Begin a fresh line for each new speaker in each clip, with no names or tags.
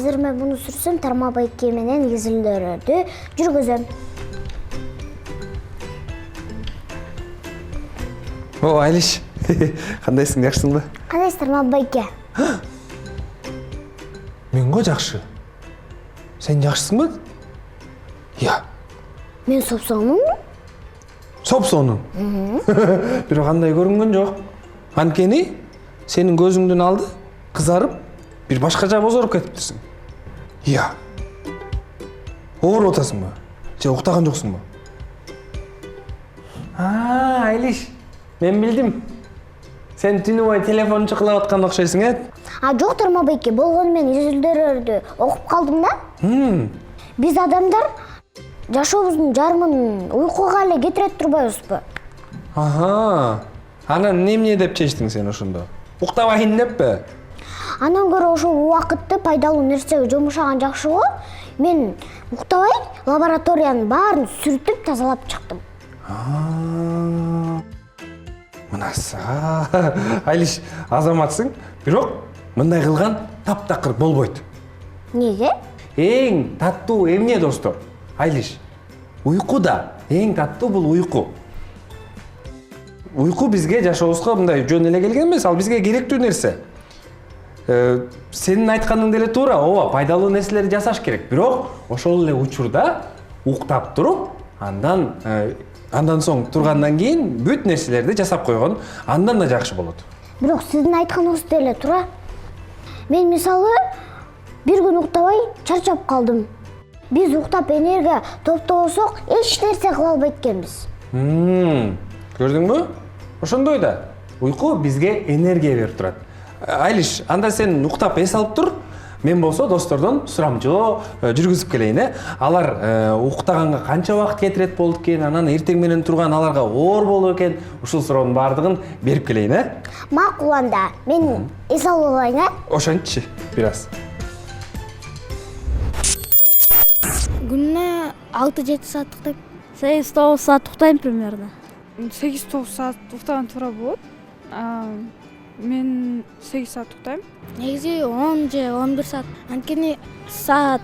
Азыр мен буну сүрсөм тарма байке менен изилдөөрдү жүргүзөм.
О, Айлиш. Кандайсың, жакшысыңбы?
Кандайсың тарма байке?
Мен го жакшы. Сен жакшысыңбы? Я.
Мен сопсоңмун.
Сопсоңун. Бирок андай көрүнгөн жок. Анткени сенин көзүңдүн алды кызарып, бир башкача бозоруп кетиптирсиң. Я. Ооруп атасыңбы? Же уктаган жоксуңбу? Айлиш. Мен билдим. Сен түнү бою телефон чыкылап аткан окшойсуң,
Жок тарма байке, болгону мен изилдөөрдү окуп калдым да. Биз адамдар жашообуздун жарымын уйкуга эле кетире турбайбызбы?
Ага. Анан эмне деп чечтиң сен ошондо? Уктабайын деппи?
Андан көрө ошол убакытты пайдалуу нерсеге жумшаган жакшы го. Мен уктабай лабораториянын баарын сүртүп тазалап чыктым.
Мынасы. Айлиш, азаматсың, бирок мындай кылган таптакыр болбойт.
Неге?
Эң таттуу эмне, достор? Айлиш, уйкуда эң таттуу бул уйку. Уйку бизге жашообузга мындай жөн эле келген эмес, ал бизге керектүү нерсе. Сенин айтканың деле туура, ооба, пайдалуу нерселерди жасаш керек. Бирок ошол эле учурда уктап туруп, андан соң тургандан кийин бүт нерселерди жасап койгон, андан да жакшы болот.
Бирок сиздин айтканыңыз деле туура. Мен мисалы бир күн уктабай чарчап калдым. Биз уктап энергия топтобосок эч нерсе кыла албайт экенбиз.
Көрдүңбү? Ошондой да. Уйку бизге энергия берип турат. Айлиш, анда сен уктап эс алып тур. Мен болсо достордон сурамжылоо жүргүзүп келейин, Алар уктаганга канча убакыт кетирет болду экен, анан эртең менен турган аларга оор болду экен, ушул суроонун баардыгын берип келейин,
Макул анда. Мен эс алып алайын,
Ошентчи, бир аз.
Күнүнө 6-7 саат уктайм.
8-9 саат уктайм примерно.
8-9 саат уктаган туура болот. Мен 8 саат уктайм.
Негизи 10 же 11 саат. Анткени саат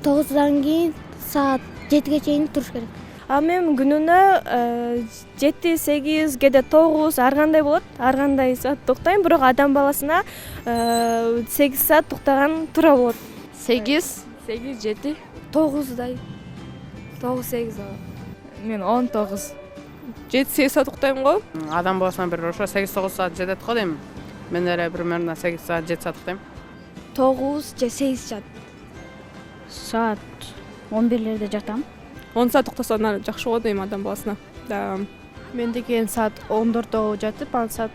9-дан кийин саат 7-ге чейин туруш керек.
Мен күнүнө 7-8 кээде 9 ар кандай болот. Ар кандай саатта уктайм, бирок адам баласына 8 саат уктаган туура болот.
8, 7,
9дай. 9-8.
Мен 19.
7-8 саат уктайм го.
Адам баласына бир ошо 8-9 саат жетет го дейм. Мен эле примерно 8 саат 7 саат уктайм.
9 же 8 саат.
саат 11-лерде жатам.
10 саат уктаса жакшы го дейм адам баласына.
Мен деген саат 14-до жатып, анан саат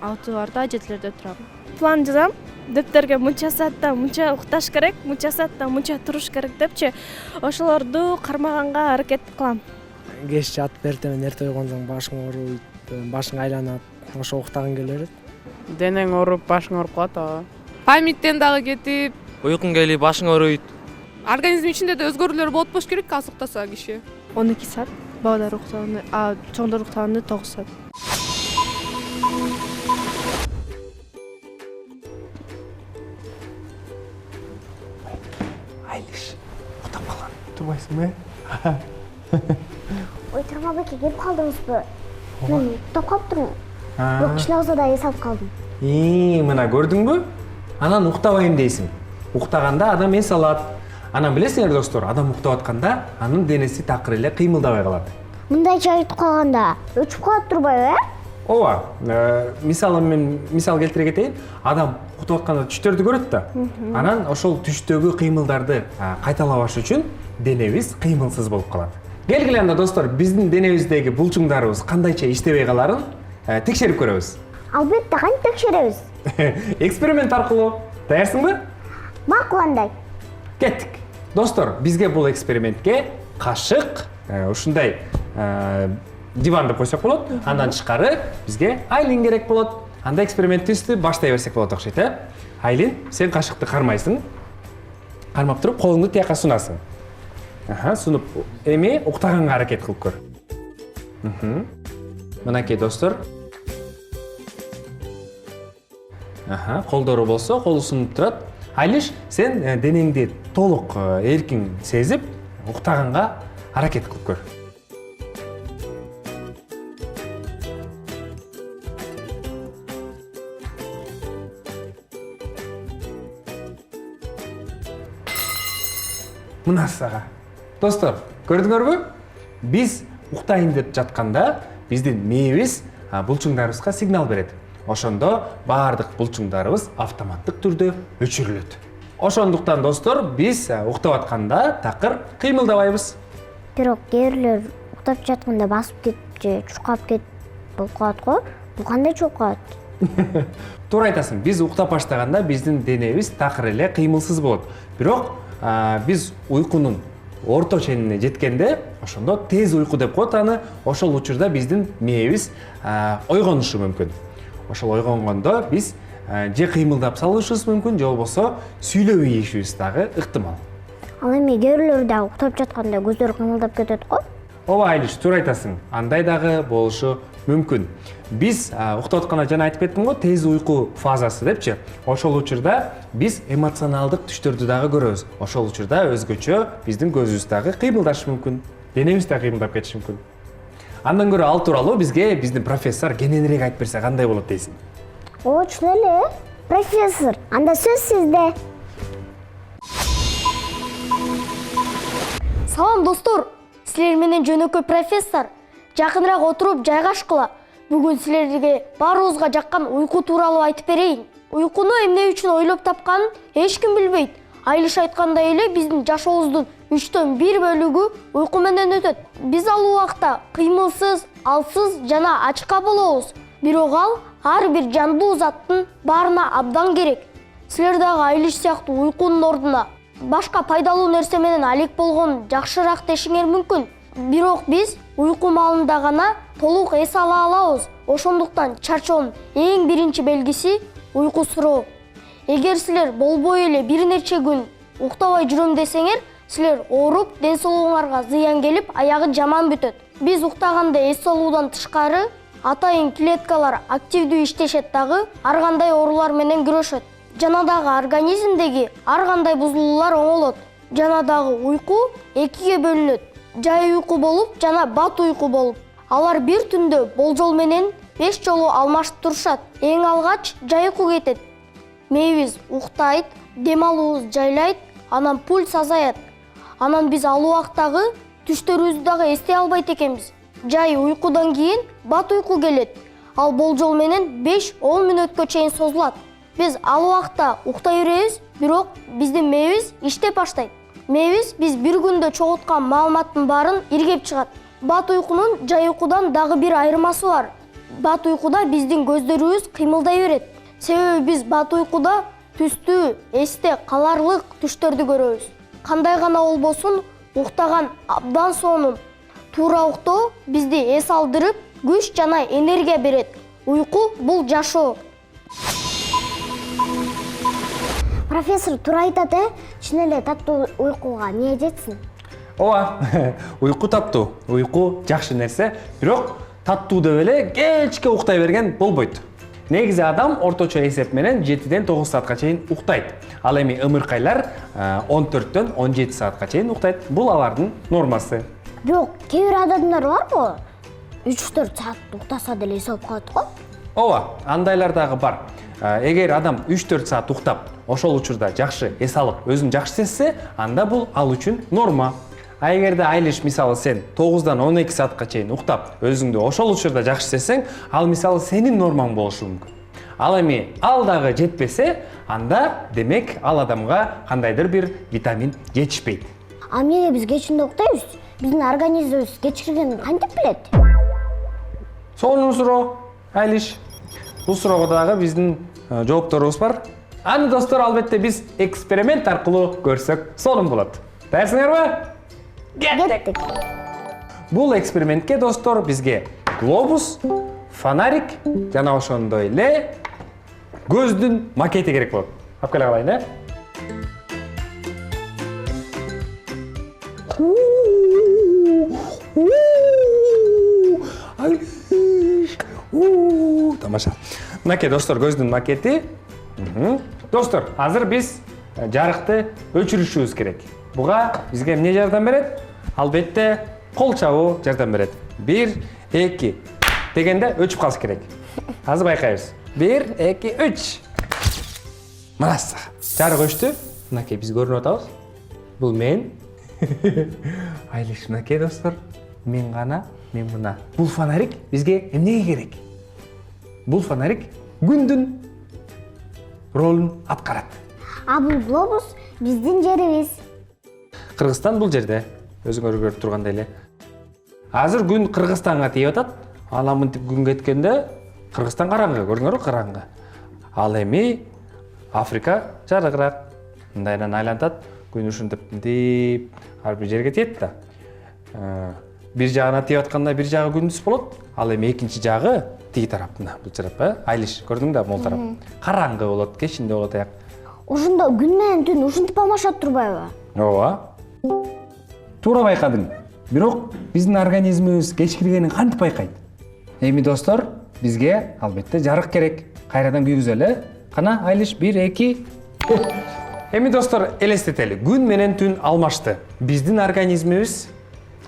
6-барда 7-лерде турам.
План жазам. Дептерге мынча саатта мынча укташ керек, мынча саатта мынча туруш керек депчи, ошолорду кармаганга аракет кылам.
Кеч жатып эртемен эрте ойгон соң башың ооруйт, башың айланат, ошо уктагың келе берет.
Денең ооруп, башың ооруп калат.
Памяттен дагы кетип,
Уйкуң келип, башың ооруйт.
организм ичинде да өзгөрүүлөр болуп болуш керек, аз уктаса киши.
12 саат, балдар уктаганда, чоңдор уктаганда 9 саат.
Айлиш, уктап калган. Турбайсыңбы?
Ой, тарма байке, келип калдыңызбы? Мен уктап калыптырмын. Бирок кичине болсо да эс алып калдым.
Мына көрдүңбү? Анан уктабайм дейсиң. Уктаганда адам эс алат. Анан билесиңер, достор, адам уктап атканда анын денеси такыр эле кыймылдабай калат.
Мындайча айтып калганда өчүп калат турбайбы,
Ооба, мисалы мен мисал келтире кетейин. Адам уктап атканда түштөрдү көрөт да. Анан ошол түштөгү кыймылдарды кайталабаш үчүн денебиз кыймылсыз болуп калат. Келгиле анда, достор, биздин денебиздеги булчуңдарыбыз кандайча иштебей каларын текшерип көрөбүз.
Албетте, кантип текшеребиз?
Эксперимент аркылуу. Даярсыңбы?
Макул андай.
Кеттик. Достор, бизге бул экспериментке кашык, ушундай диванды койсок болот. Андан тышкары бизге Айлин керек болот. Анда экспериментибизди баштай берсек болот окшойт, Айлин, сен кашыкты кармайсың. Кармап туруп, колуңду тияка сунасың. Сунуп, эми уктаганга аракет кылып көр. Мынакей, достор. Колдору болсо, колу сунуп турат. Айлиш, сен денеңди толук эркин сезип, уктаганга аракет кылып көр. Мына сага. Достор, көрдүңөрбү? Биз уктайын деп жатканда биздин мээбиз булчуңдарыбызга сигнал берет. Ошондо баардык булчуңдарыбыз автоматтык түрдө өчүрүлөт. Ошондуктан достор, биз уктап атканда такыр кыймылдабайбыз.
Бирок кээ бирлер уктап жатканда басып кетип же чуркап кетип болуп калат го. Бул кандай чуркат?
Туура айтасың, биз уктап баштаганда биздин денебиз такыр эле кыймылсыз болот. Бирок биз уйкунун орто ченине жеткенде, ошондо тез уйку деп коет аны. Ошол учурда биздин мээбиз ойгонушу мүмкүн. Ошол ойгонгондо биз же кыймылдап салышыбыз мүмкүн, же болбосо сүйлөп ийишибиз дагы ыктымал.
Ал эми кээ бирлер да уктап жатканда көздөрү кыймылдап кетет го.
Ооба Айлиш, туура айтасың. Андай дагы болушу мүмкүн. Биз уктап атканда жана айтып кеттим го, тез уйку фазасы депчи. Ошол учурда биз эмоционалдык түштөрдү дагы көрөбүз. Ошол учурда өзгөчө биздин көзүбүз дагы кыймылдашы мүмкүн. Денебиз дагы кыймылдап кетиши мүмкүн. Андан көрө ал тууралуу бизге биздин профессор кененирээк айтып берсе кандай болот дейсиң?
О, чын эле. Профессор, анда сөз сизде.
Салам достор, силер менен жөнөкөй профессор. Жакыныраак отуруп жайгашкыла. Бүгүн силерге баарыбызга жаккан уйку тууралуу айтып берейин. Уйкуну эмне үчүн ойлоп тапканын эч ким билбейт. Айлиш айткандай эле биздин жашообуздун 1/3 бөлүгү уйку менен өтөт. Биз ал убакта кыймылсыз, алсыз жана ачка болобуз. Бирок ал ар бир жандуу заттын баарына абдан керек. Силер дагы Айлиш сыяктуу уйкунун ордуна башка пайдалуу нерсе менен алек болгонун жакшыраак дешиңер мүмкүн. Бирок биз уйку маалында гана толук эс ала алабыз. Ошондуктан чарчоонун эң биринчи белгиси уйкусуроо. Эгер силер болбой эле бир нече күн уктабай жүрөм десеңер, силер ооруп, ден соолугуңарга зыян келип, аягы жаман бүтөт. Биз уктаганда эс алуудан тышкары атайын клеткалар активдүү иштешет дагы, ар кандай оорулар менен күрөшөт. Жана дагы организмдеги ар кандай бузулуулар оңолот. Жана дагы уйку экиге бөлүнөт. Жай уйку болуп жана бат уйку болуп. Алар бир түндө болжол менен 5 жолу алмашып турушат. Эң алгач жай уйку кетет. Мээбиз уктайт, дем алуубуз жайлайт, анан пульс азаят. Анан биз ал убактагы түштөрүбүздү дагы эстей албайт экенбиз. Жай уйкудан кийин бат уйку келет. Ал болжол менен 5-10 мүнөткө чейин созулат. Биз ал убакта уктай беребиз, бирок биздин мээбиз иштеп баштайт. Мээбиз биз бир күндө чогулткан маалыматтын баарын иргеп чыгат. Бат уйкунун жай уйкудан дагы бир айырмасы бар. Бат уйкуда биздин көздөрүбүз кыймылдай берет. Себеби биз бат уйкуда түстүү, эсте каларлык түштөрдү көрөбүз. Кандай гана болбосун, уктаган абдан сонун. Туура уктоо бизди эс алдырып, күч жана энергия берет. Уйку бул жашоо.
Профессор туура айтат, чын эле таттуу уйкуга эмне жетсин?
Ооба, уйку таттуу, уйку жакшы нерсе, бирок таттуу деп эле кечке уктай берген болбойт. Негизи адам орточо эсеп менен 7-ден 9 саатка чейин уктайт. Ал эми ымыркайлар 14-төн 17 саатка чейин уктайт. Бул алардын нормасы.
Бирок кээ бир адамдар барбы? 3-4 саат уктаса деле эс алып калат го.
Ооба, андайлар дагы бар. Эгер адам 3-4 саат уктап, ошол учурда жакшы эс алып, өзүн жакшы сезсе, анда бул ал үчүн норма. А эгерде Айлиш мисалы сен 9-дан 12 саатка чейин уктап, өзүңдү ошол учурда жакшы сезсең, ал мисалы сенин нормаң болушу мүмкүн. Ал эми ал дагы жетпесе, анда демек ал адамга кандайдыр бир витамин жетишпейт.
А эмнеге биз кечинде уктайбыз? Биздин организмибиз кечиргенин кантип билет?
Сонун суроо, Айлиш. Бул суроого дагы биздин жоопторубуз бар. Аны достор, албетте биз эксперимент аркылуу көрсөк сонун болот. Даярсыңарбы? Кеттик. Бул экспериментке достор бизге глобус, фонарик жана ошондой эле көздүн макети керек болот. Алып келе калайын, Тамаша. Мынакей достор, көздүн макети. Достор, азыр биз жарыкты өчүрүшүбүз керек. Буга бизге эмне жардам берет? Албетте кол чабуу жардам берет. 1, 2 дегенде өчүп калыш керек. Азыр байкайбыз. 1, 2, 3. Мынасы. Жарык өчтү. Мынакей биз көрүнүп атабыз. Бул мен. Айлиш мынакей достор. Мен гана, мен мына. Бул фонарик бизге эмнеге керек? Бул фонарик күндүн ролун аткарат.
А бул глобус биздин жерибиз.
Кыргызстан бул жерде. Өзүңөр көрүп тургандай эле. Азыр күн Кыргызстанга тийип атат. Анан мынтип күн кеткенде Кыргызстан караңгы, көрдүңөрбү, караңгы. Ал эми Африка жарыгыраак. Мындайынан айлантат. Күн ушинтип мынтип ар бир жерге тиет да. Бир жагына тийип атканда бир жагы күндүз болот. Ал эми экинчи жагы тиги тараптына булчурап, Айлиш, көрдүң да, могул тарап. Караңгы болот, кечинде болот аяк.
Ошондо күн менен түн ушинтип алмашат турбайбы?
Ооба. Туура байкадың. Бирок биздин организмибиз кечкиргенин кантип байкайт? Эми достор, бизге албетте жарык керек. Кайрадан күйгүзөлү. Кана, Айлиш, 1, 2. Эми достор, элестетели. Күн менен түн алмашты. Биздин организмибиз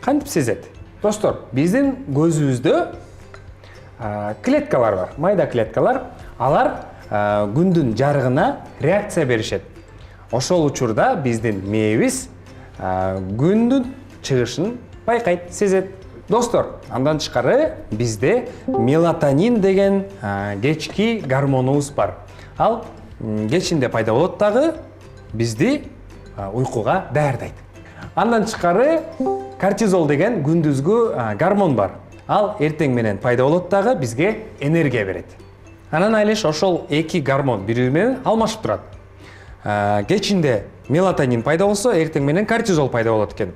кантип сезет? Достор, биздин көзүбүздө клеткалар бар, майда клеткалар. Алар күндүн жарыгына реакция беришет. Ошол учурда биздин мээбиз күндүн чыгышын байкайт, сезет. Достор, андан тышкары бизде мелатонин деген кечки гормонубуз бар. Ал кечинде пайда болот дагы бизди уйкуга даярдайт. Андан тышкары кортизол деген күндүзгү гормон бар. Ал эртең менен пайда болот дагы бизге энергия берет. Анан Айлиш ошол эки гормон бири менен алмашып турат. Кечинде мелатонин пайда болсо, эртең менен кортизол пайда болот экен.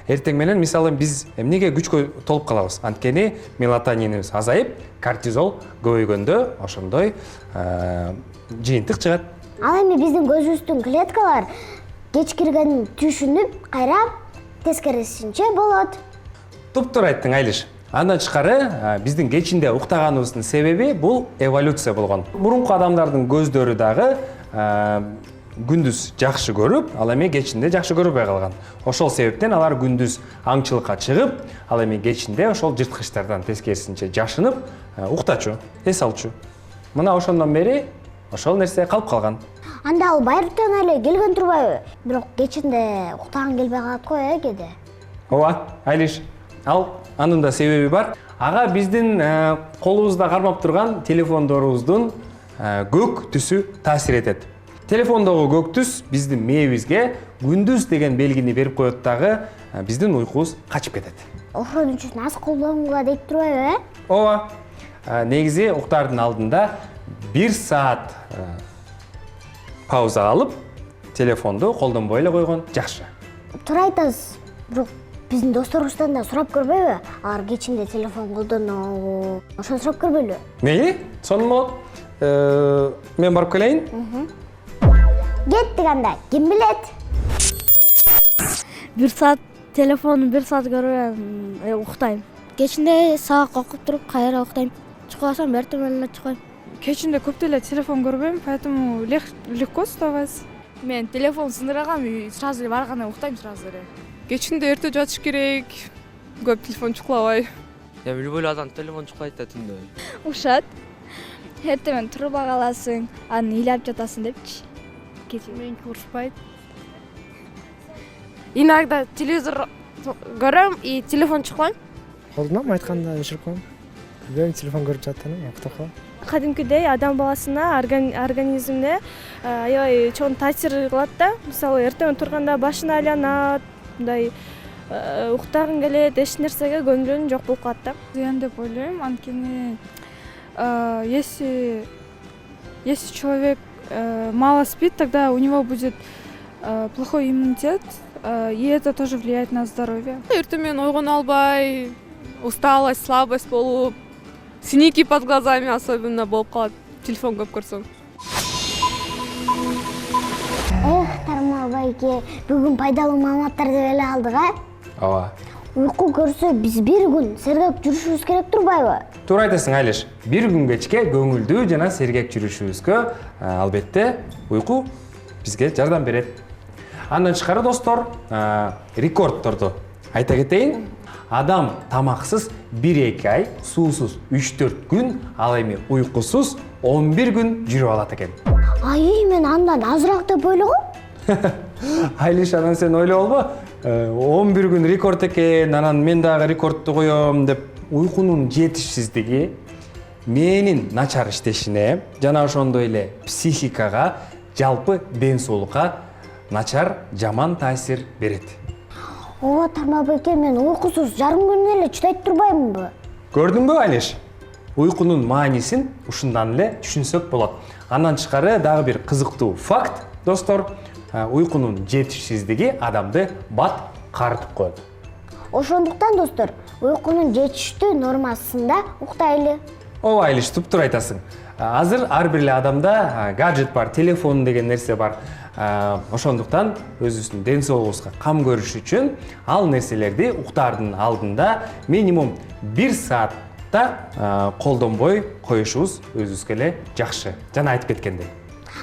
Эртең менен мисалы биз эмнеге күчкө толуп калабыз? Анткени мелатонинибиз азайып, кортизол көбөйгөндө ошондой жыйынтык чыгат.
Ал эми биздин көзүбүздүн клеткалар кечкиргенин түшүнүп, кайра тескерисинче болот.
Туптуура айттың, Айлиш. Андан тышкары биздин кечинде уктаганыбыздын себеби бул эволюция болгон. Мурунку адамдардын көздөрү дагы күндүз жакшы көрүп, ал эми кечинде жакшы көрбөй калган. Ошол себептен алар күндүз аңчылыкка чыгып, ал эми кечинде ошол жырткычтардан тескерисинче жашынып, уктачу, эс алчу. Мына ошондон бери ошол нерсе калып калган.
Анда ал байыртан эле келген турбайбы? Бирок кечинде уктаган келбей калат го, кеде.
Ооба, Айлиш, анын да себеби бар. Ага биздин колубузда кармап турган телефондорубуздун көк түсү таасир этет. Телефондогу көк түс биздин мээбизге күндүз деген белгини берип коет дагы биздин уйкубуз качып кетет.
Ошон үчүн аз колдонгула дейт турбайбы,
Ооба. Негизи уктаардын алдында 1 саат пауза алып, телефонду колдонбой эле койгон жакшы.
Туура айтасыз. Бирок биздин досторубуздан да сурап көрбөйбү? Алар кечинде телефон колдонобу? Ошону сурап көрбөйлү.
Мейли, сонун болот. Мен барып келейин.
Кеттик анда, ким билет?
1 саат телефонду 1 саат көрбөй уктайм. Кечинде саат окуп туруп кайра уктайм. Чукасам эртең менен чукайм.
Кечинде көп деле телефон көрбөйм, поэтому легко вставать.
Мен телефон сындырагам, сразу эле барганда уктайм сразу эле.
Кечинде эрте жатыш керек. Көп телефон чуклабай.
Эми любой адам телефон чукайт да түндө.
Ушат. Эртең туруп каласың, аны ыйлап жатасың депчи.
Меники урушпайт.
Иногда телевизор көрөм и телефон чукпайм.
Колдонам, айтканда өчүрүп коем. Билбейм, телефон көрүп жатсам, уктап калам.
Кадимкидей адам баласына организмине аябай чоң таасир кылат да. Мисалы эртең турганда башын айланат, мындай уктагың келет, эч нерсеге көңүлүң жок болуп калат да.
Зыян деп ойлойм, анткени если человек мало спит, тогда у него будет плохой иммунитет, и это тоже влияет на здоровье.
Эртең менен ойгоно албай, усталость, слабость болуп, синяки под глазами особенно болуп калат, телефон көп көрсөң.
Тармал байке, бүгүн пайдалуу маалыматтарды эле алдык,
Ооба.
Уйку көрсө биз бир күн сергек жүрүшүбүз керек турбайбы?
Туура айтасың, Айлиш. Бир күн кечке көңүлдүү жана сергек жүрүшүбүзгө албетте уйку бизге жардам берет. Андан тышкары достор, рекордторду айта кетейин. Адам тамаксыз 1-2 ай, суусуз 3-4 күн, ал эми уйкусуз 11 күн жүрүп алат экен.
Ай, мен андан азыраак деп ойлогом.
Айлиш, анан сен ойлоболбо, 11 күн рекорд экен, анан мен дагы рекордду коём деп. Уйкунун жетишсиздиги мээнин начар иштешине жана ошондой эле психикага, жалпы ден соолукка начар, жаман таасир берет.
Ооба Тармакбек, мен уйкусуз жарым күн эле чыдайт турбаймынбы?
Көрдүңбү Айлиш? Уйкунун маанисин ушундан эле түшүнсөк болот. Андан тышкары дагы бир кызыктуу факт, достор, уйкунун жетишсиздиги адамды бат карытып коет.
Ошондуктан достор, уйкунун жетиштүү нормасында уктайлы.
Ооба Айлиш, туптуура айтасың. Азыр ар бир эле адамда гаджет бар, телефон деген нерсе бар. Ошондуктан өзүбүздүн ден соолугубузга кам көрүш үчүн ал нерселерди уктаардын алдында минимум 1 саатта колдонбой коюшубуз өзүбүзгө эле жакшы. Жана айтып кеткендей.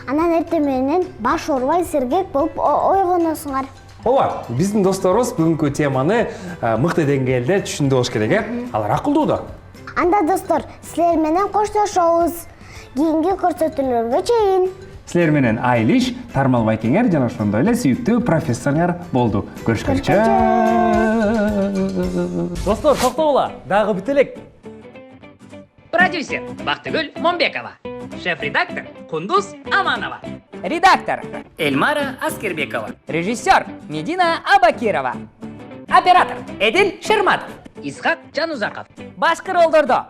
Анан эртең менен баш оорубай сергек болуп ойгоносуңар.
Ооба, биздин досторубуз бүгүнкү теманы мыкты деңгээлде түшүндү болуш керек, Алар акылдуу да.
Анда достор, силер менен коштошобуз. Кийинки көрсөтүүлөргө чейин.
Силер менен Айлиш, Тармал Байкеңер жана ошондой эле сүйүктүү профессоруңар болду. Көрүшкөнчө.
Достор, токтогула, дагы бүт элек.
Продюсер Бактыгүл Момбекова. Шеф-редактор Кундуз Аманова.
Редактор
Эльмара Аскербекова.
режиссер Медина Абакирова.
Оператор Эдил Шерматов. Исхак Жанузаков.
Башкы ролдордо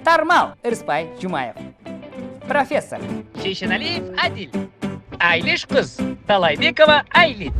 Тармал Ырысбай Жумаев. Профессор
Шейшеналиев Адил. Айлиш кыз Талайбекова Айлин.